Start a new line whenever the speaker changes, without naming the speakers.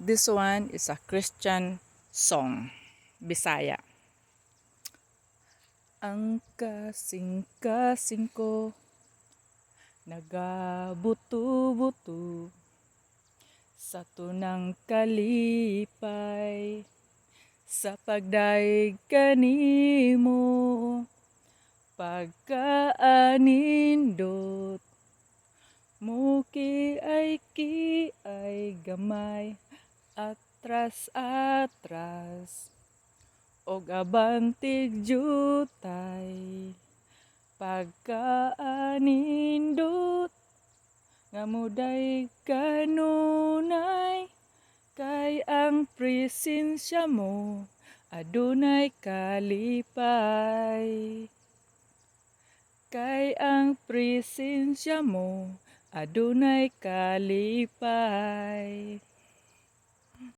This one is a Christian song, Bisaya. Ang kasing-kasing ko nagabuto-buto sa tunang kalipay sa pagdaig kanimo pagkaanindot muki ay gamay atras og abantig jutay pagkaanindot nga muday kanunay kay ang presensya mo adunay kalipay kay ang presensya mo adunay kalipay.